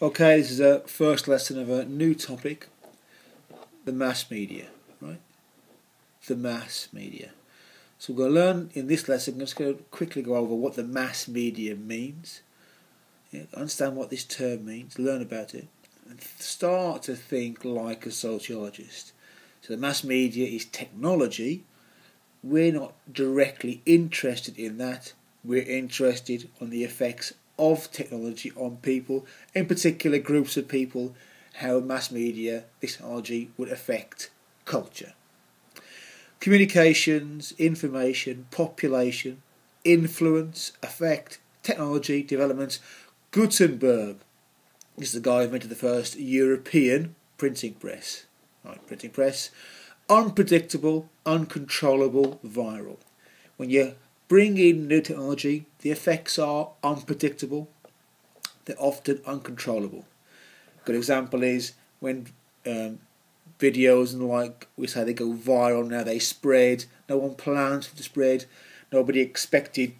Okay, this is a first lesson of a new topic, the mass media, right? The mass media. So we're going to learn in this lesson, I'm just going to quickly go over what the mass media means, understand what this term means, learn about it, and start to think like a sociologist. So the mass media is technology. We're not directly interested in that. We're interested on the effects of technology on people, in particular groups of people, how mass media, this technology would affect culture. Communications, information, population, influence, effect, technology, developments. Gutenberg is the guy who invented the first European printing press. Right, printing press. Unpredictable, uncontrollable, viral. When you bring in new technology, the effects are unpredictable, they're often uncontrollable. A good example is when videos and like we say they go viral now, they spread, no one planned to spread, nobody expected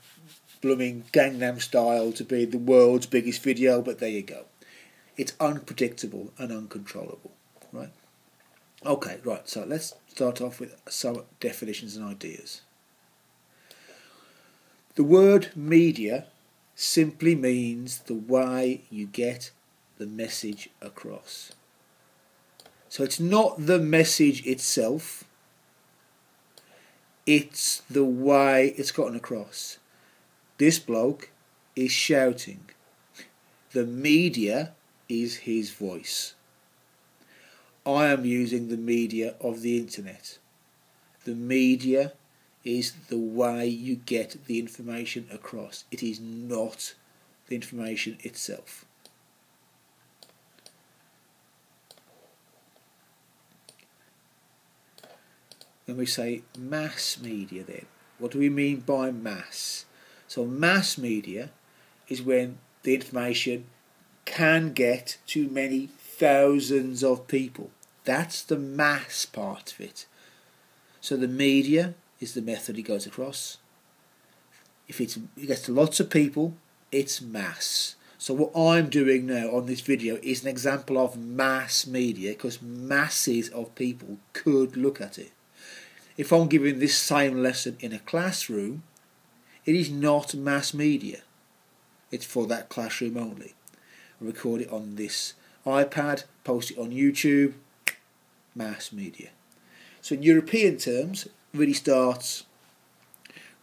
blooming Gangnam Style to be the world's biggest video, but there you go. It's unpredictable and uncontrollable, right? Okay, right, so let's start off with some definitions and ideas. The word media simply means the way you get the message across. So it's not the message itself, it's the way it's gotten across. This bloke is shouting. The media is his voice. I am using the media of the internet. The media is the way you get the information across. It is not the information itself. When we say mass media then, what do we mean by mass? So mass media is when the information can get to many thousands of people. That's the mass part of it. So the media is the method it goes across. If it gets to lots of people, it's mass. So what I'm doing now on this video is an example of mass media, because masses of people could look at it. If I'm giving this same lesson in a classroom, it is not mass media. It's for that classroom only. I record it on this iPad, post it on YouTube, mass media. So in European terms, it really starts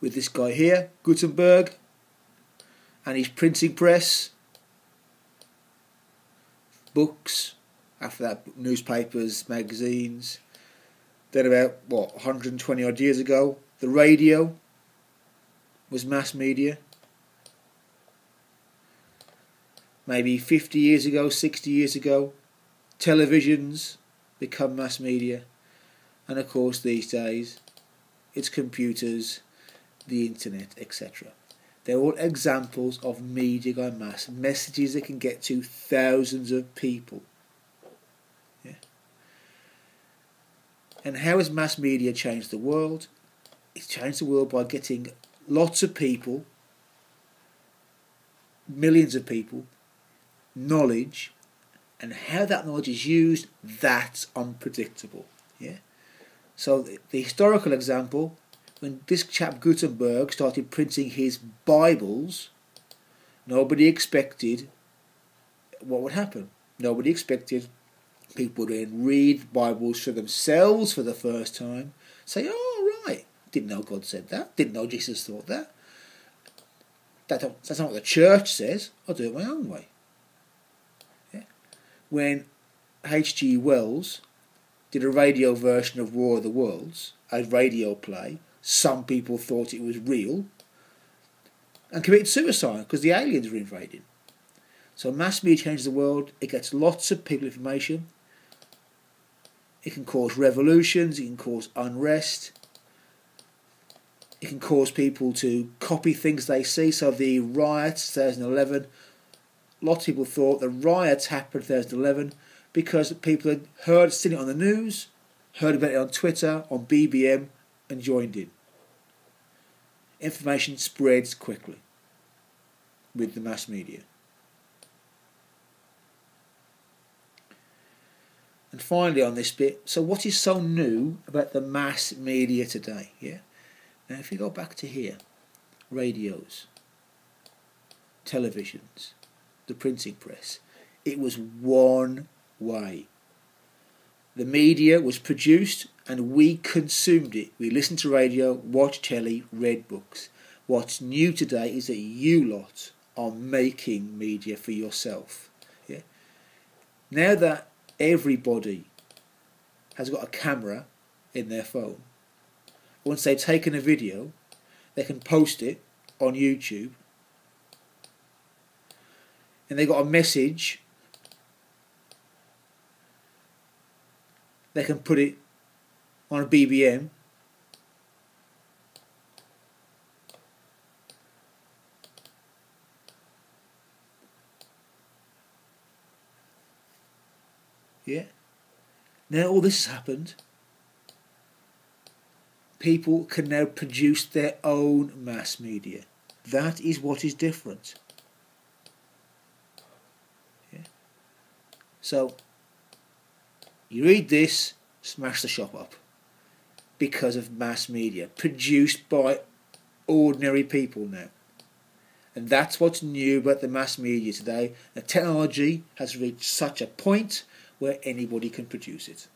with this guy here, Gutenberg, and his printing press, books, after that newspapers, magazines. Then about, 120 odd years ago, the radio was mass media. Maybe 50 years ago, 60 years ago, televisions become mass media. And of course these days, it's computers, the internet, etc. They're all examples of media going mass, messages that can get to thousands of people. Yeah. And how has mass media changed the world? It's changed the world by getting lots of people, millions of people, knowledge, and how that knowledge is used, that's unpredictable. Yeah. So the historical example, when this chap Gutenberg started printing his Bibles, nobody expected what would happen. Nobody expected people to read Bibles for themselves for the first time, say, oh right, didn't know God said that, didn't know Jesus thought that. That's not what the church says, I'll do it my own way. Yeah. When H.G. Wells did a radio version of War of the Worlds, a radio play, some people thought it was real, and committed suicide because the aliens were invading. So mass media changes the world, it gets lots of people information, it can cause revolutions, it can cause unrest, it can cause people to copy things they see. So the riots 2011, lots of people thought the riots happened 2011 because people had seen it on the news, heard about it on Twitter, on BBM, and joined in. Information spreads quickly with the mass media. And finally on this bit, so what is so new about the mass media today? Yeah. Now if you go back to here, radios, televisions, the printing press, it was one way. The media was produced and we consumed it. We listened to radio, watched telly, read books. What's new today is that you lot are making media for yourself. Yeah? Now that everybody has got a camera in their phone, once they've taken a video, they can post it on YouTube, and they got a message, they can put it on a BBM, yeah. Now all this has happened. People can now produce their own mass media. That is what is different. Yeah. So you read this, smash the shop up, because of mass media produced by ordinary people now. And that's what's new about the mass media today. The technology has reached such a point where anybody can produce it.